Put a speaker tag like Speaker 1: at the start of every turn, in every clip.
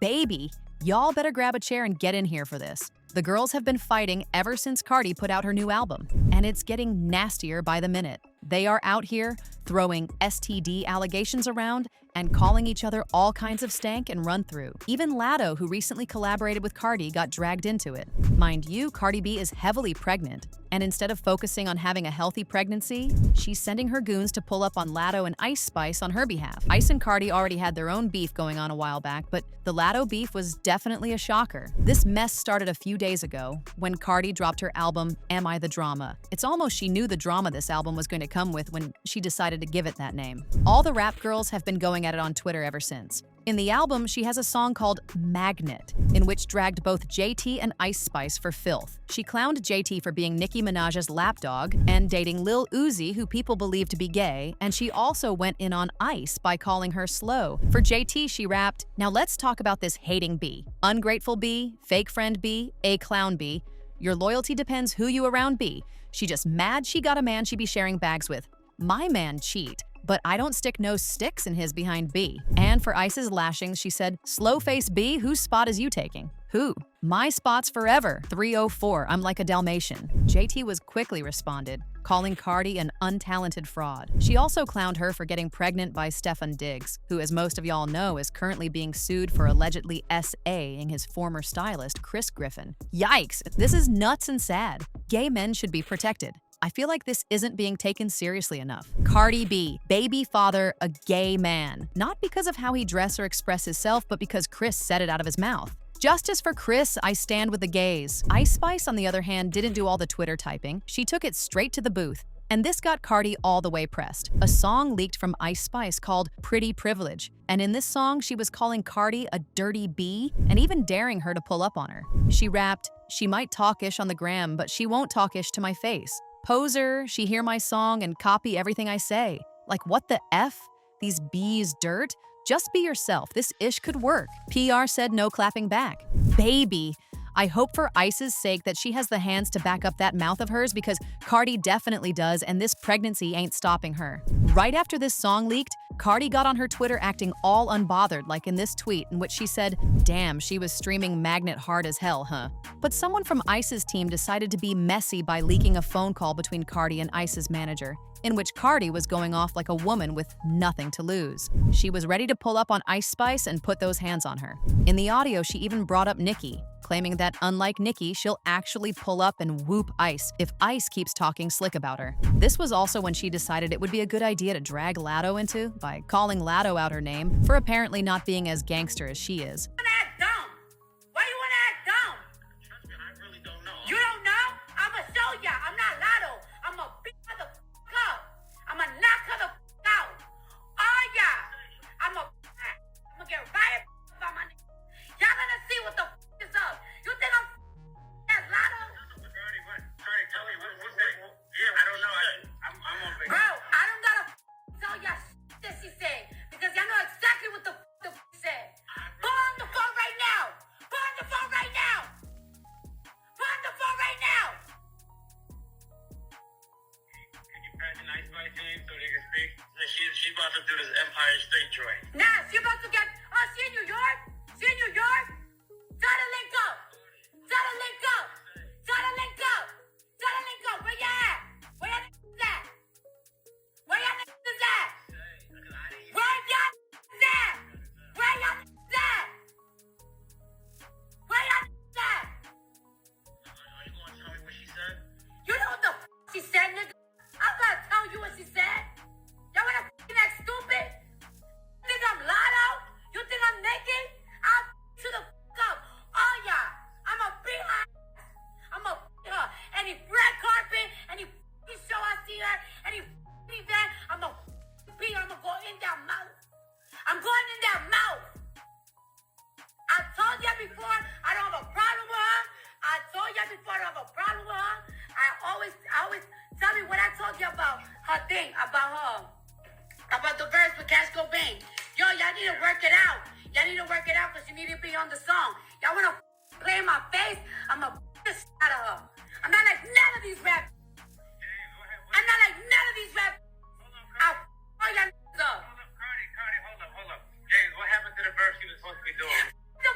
Speaker 1: Baby, y'all better grab a chair and get in here for this. The girls have been fighting ever since Cardi put out her new album, and it's getting nastier by the minute. They are out here throwing STD allegations around and calling each other all kinds of stank and run through. Even Latto, who recently collaborated with Cardi, got dragged into it. Mind you, Cardi B is heavily pregnant, and instead of focusing on having a healthy pregnancy, she's sending her goons to pull up on Latto and Ice Spice on her behalf. Ice and Cardi already had their own beef going on a while back, but the Latto beef was definitely a shocker. This mess started a few days ago when Cardi dropped her album, Am I the Drama? It's almost she knew the drama this album was going to come with when she decided to give it that name. All the rap girls have been going at it on Twitter ever since. In the album, she has a song called Magnet, in which dragged both JT and Ice Spice for filth. She clowned JT for being Nicki Minaj's lapdog and dating Lil Uzi, who people believe to be gay, and she also went in on Ice by calling her slow. For JT, she rapped, "Now let's talk about this hating B. Ungrateful B, fake friend B, a clown B. Your loyalty depends who you around B. She just mad she got a man she be sharing bags with. My man cheat. But I don't stick no sticks in his behind B." And for Ice's lashings, she said, "Slow face B, whose spot is you taking?" "Who? My spot's forever. 304, I'm like a Dalmatian." JT was quickly responded, calling Cardi an untalented fraud. She also clowned her for getting pregnant by Stefan Diggs, who, as most of y'all know, is currently being sued for allegedly SA-ing his former stylist, Chris Griffin. Yikes, this is nuts and sad. Gay men should be protected. I feel like this isn't being taken seriously enough. Cardi B, baby father, a gay man. Not because of how he dress or express himself, but because Chris said it out of his mouth. Justice for Chris, I stand with the gays. Ice Spice, on the other hand, didn't do all the Twitter typing. She took it straight to the booth. And this got Cardi all the way pressed. A song leaked from Ice Spice called Pretty Privilege. And in this song, she was calling Cardi a dirty B and even daring her to pull up on her. She rapped, "She might talk ish on the gram, but she won't talk ish to my face. Poser, she hear my song and copy everything I say. Like, what the F? These B's dirt? Just be yourself. This ish could work." PR said no clapping back. Baby, I hope for Ice's sake that she has the hands to back up that mouth of hers, because Cardi definitely does, and this pregnancy ain't stopping her. Right after this song leaked, Cardi got on her Twitter acting all unbothered, like in this tweet in which she said, "Damn, she was streaming Magnet hard as hell, huh?" But someone from Ice's team decided to be messy by leaking a phone call between Cardi and Ice's manager, in which Cardi was going off like a woman with nothing to lose. She was ready to pull up on Ice Spice and put those hands on her. In the audio, she even brought up Nicki, claiming that unlike Nicki, she'll actually pull up and whoop Ice if Ice keeps talking slick about her. This was also when she decided it would be a good idea to drag Latto into by calling Latto out her name for apparently not being as gangster as she is.
Speaker 2: You wanna act dumb? Why you wanna act dumb?
Speaker 3: Trust me, I really don't know.
Speaker 2: You don't know? I'ma show ya. I'm not Latto. I'ma beat her the fuck up. I'ma knock her the fuck out. Oh yeah. I'ma get right by my nigga. Y'all gonna see what the fuck is up. You think I'm as Latto?
Speaker 3: Cardi, tell me, what's that? Yeah, I don't know. I'm on vacation.
Speaker 2: Bro, I don't gotta tell y'all that she said, because y'all know exactly what the said. Put on the phone right now. Put on the phone right now. Put on the phone right now.
Speaker 3: Can you pass an Ice Spice to him so they can speak? She about to do this Empire State joint.
Speaker 2: Nah, she about to get. Oh, she in New York? She in New York? Tell her link up. Tell her link up. Tell her link up. Tell her link up. Where you at? Where y'all niggas at? Where y'all niggas at? Where y'all niggas at? Where y'all niggas at? Where y'all niggas at?
Speaker 3: Are you gonna tell me what she said?
Speaker 2: You know what the she said, nigga? I'm gonna tell you what she said. Y'all wanna act stupid? You think I'm Latto? You think I'm naked? I'll to the up. Oh yeah, I'ma beat her. I'ma beat her. Any red carpet, any show I see her, any event, I'ma beat her. I'ma go in that mouth. I'm going in that mouth. I told you before I don't have a problem with her. I told you before I don't have a problem with her. I always tell me what I told you about her thing, about the verse with Cash Cobain. Yo, y'all need to work it out. Y'all need to work it out because you need to be on the song. Y'all wanna play in my face? I'ma the shit out of her. I'm not like none of these rap. I'm not like none of these rap. I'll all y'all niggas up.
Speaker 3: Cardi, hold up. James, what happened to the verse you was supposed to be doing?
Speaker 2: The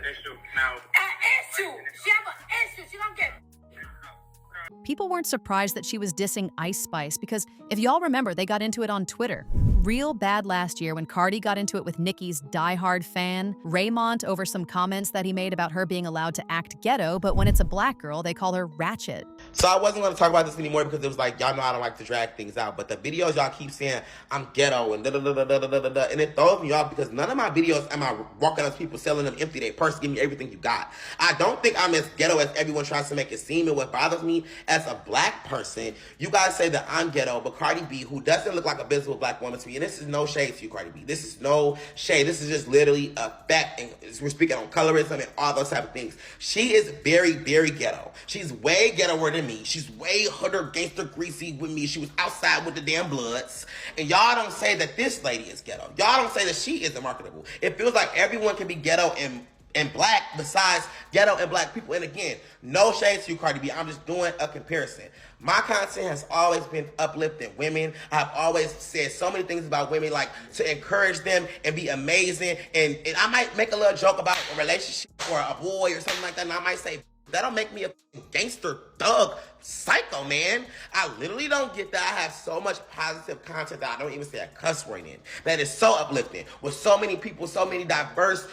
Speaker 3: issue. Now,
Speaker 2: An issue. She have an issue. She gonna get.
Speaker 1: People weren't surprised that she was dissing Ice Spice because if y'all remember, they got into it on Twitter. Real bad last year when Cardi got into it with Nicki's diehard fan, Raymond, over some comments that he made about her being allowed to act ghetto, but when it's a black girl, they call her ratchet.
Speaker 4: So I wasn't going to talk about this anymore because it was like, y'all know I don't like to drag things out, but the videos y'all keep saying I'm ghetto and da-da-da-da-da-da-da, and it throws me off because none of my videos am I walking up to people selling them empty their purse, give me everything you got. I don't think I'm as ghetto as everyone tries to make it seem, and what bothers me as a black person, you guys say that I'm ghetto, but Cardi B, who doesn't look like a visible black woman to me, and this is no shade to you, Cardi B. This is no shade. This is just literally a fact, and we're speaking on colorism and all those type of things. She is very, very ghetto. She's way ghettoer than me. She's way hooder, gangster, greasy with me. She was outside with the damn Bloods. And y'all don't say that this lady is ghetto. Y'all don't say that she isn't marketable. It feels like everyone can be ghetto and black besides ghetto and black people. And again, no shade to you, Cardi B. I'm just doing a comparison. My content has always been uplifting women. I've always said so many things about women, like to encourage them and be amazing. And I might make a little joke about a relationship or a boy or something like that. And I might say, that'll make me a gangster, thug, psycho, man. I literally don't get that. I have so much positive content that I don't even say a cuss word in. That is so uplifting with so many people, so many diverse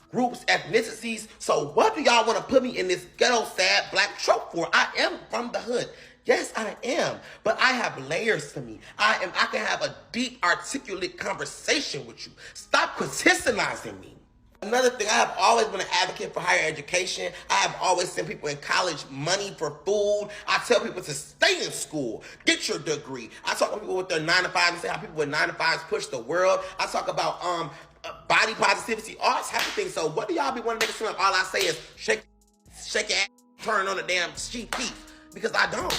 Speaker 4: groups, ethnicities. So what do y'all want to put me in this ghetto, sad black trope for? I am from the hood. Yes, I am. But I have layers to me. I can have a deep, articulate conversation with you. Stop criticizing me. Another thing, I have always been an advocate for higher education. I have always sent people in college money for food. I tell people to stay in school, get your degree. I talk to people with their 9 to 5 and say how people with 9 to 5s push the world. I talk about body positivity, all type of things. So what do y'all be wanting to make it seem like all I say is shake your ass, turn on the damn sheep beef? Because I don't.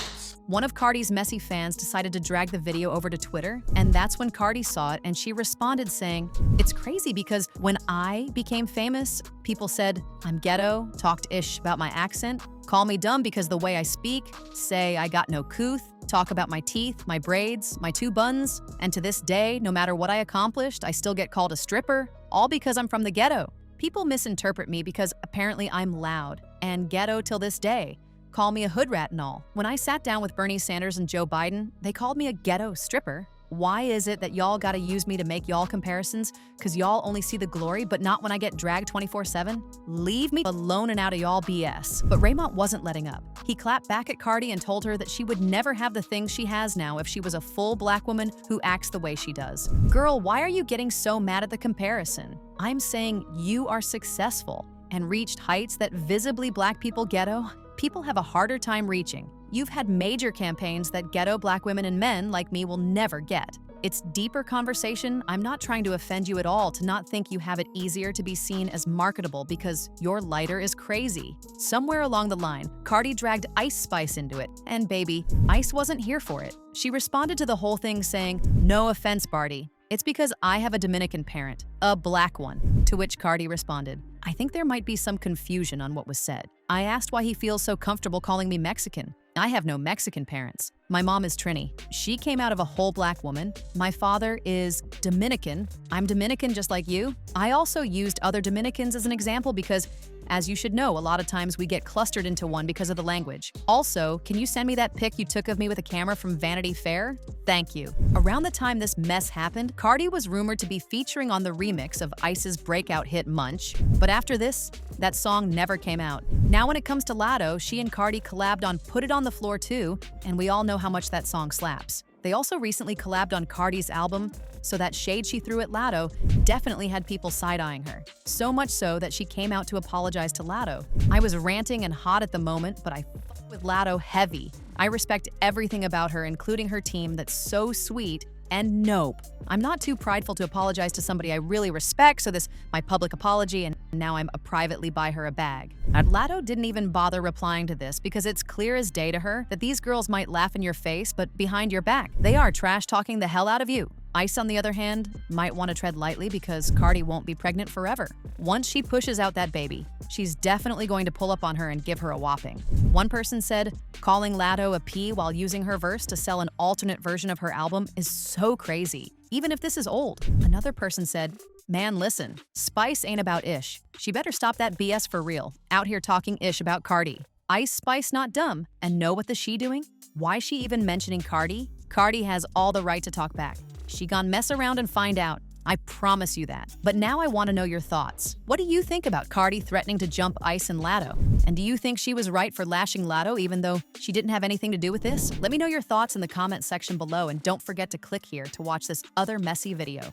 Speaker 1: One of Cardi's messy fans decided to drag the video over to Twitter, and that's when Cardi saw it and she responded saying, "It's crazy because when I became famous, people said I'm ghetto, talked ish about my accent, call me dumb because the way I speak, say I got no couth, talk about my teeth, my braids, my 2 buns, and to this day, no matter what I accomplished, I still get called a stripper, all because I'm from the ghetto. People misinterpret me because apparently I'm loud and ghetto till this day. Call me a hood rat and all. When I sat down with Bernie Sanders and Joe Biden, they called me a ghetto stripper. Why is it that y'all gotta use me to make y'all comparisons? Cause y'all only see the glory, but not when I get dragged 24/7? Leave me alone and out of y'all BS." But Raymond wasn't letting up. He clapped back at Cardi and told her that she would never have the things she has now if she was a full black woman who acts the way she does. Girl, why are you getting so mad at the comparison? I'm saying you are successful and reached heights that visibly black people ghetto people have a harder time reaching. You've had major campaigns that ghetto black women and men like me will never get. It's deeper conversation. I'm not trying to offend you at all to not think you have it easier to be seen as marketable because your lighter is crazy. Somewhere along the line, Cardi dragged Ice Spice into it, and baby, Ice wasn't here for it. She responded to the whole thing saying, "No offense, Barty. It's because I have a Dominican parent, a black one," to which Cardi responded, "I think there might be some confusion on what was said. I asked why he feels so comfortable calling me Mexican. I have no Mexican parents. My mom is Trini. She came out of a whole black woman. My father is Dominican. I'm Dominican just like you." I also used other Dominicans as an example because, as you should know, a lot of times we get clustered into one because of the language. Also, can you send me that pic you took of me with a camera from Vanity Fair? Thank you. Around the time this mess happened, Cardi was rumored to be featuring on the remix of Ice's breakout hit Munch, but after this, that song never came out. Now when it comes to Latto, she and Cardi collabed on Put It On The Floor too, and we all know how much that song slaps. They also recently collabed on Cardi's album, so that shade she threw at Latto definitely had people side-eyeing her. So much so that she came out to apologize to Latto. "I was ranting and hot at the moment, but I fucked with Latto heavy. I respect everything about her, including her team that's so sweet, and nope. I'm not too prideful to apologize to somebody I really respect, so this my public apology, and now I'm privately buy her a bag." Latto didn't even bother replying to this because it's clear as day to her that these girls might laugh in your face, but behind your back, they are trash-talking the hell out of you. Ice, on the other hand, might want to tread lightly because Cardi won't be pregnant forever. Once she pushes out that baby, she's definitely going to pull up on her and give her a whopping. One person said, calling Latto a P while using her verse to sell an alternate version of her album is so crazy, even if this is old. Another person said, Man, listen, Spice ain't about Ish. She better stop that BS for real. Out here talking Ish about Cardi. Ice Spice not dumb, and know what the she doing? Why she even mentioning Cardi? Cardi has all the right to talk back. She gon' mess around and find out. I promise you that. But now I want to know your thoughts. What do you think about Cardi threatening to jump Ice and Latto? And do you think she was right for lashing Latto even though she didn't have anything to do with this? Let me know your thoughts in the comment section below, and don't forget to click here to watch this other messy video.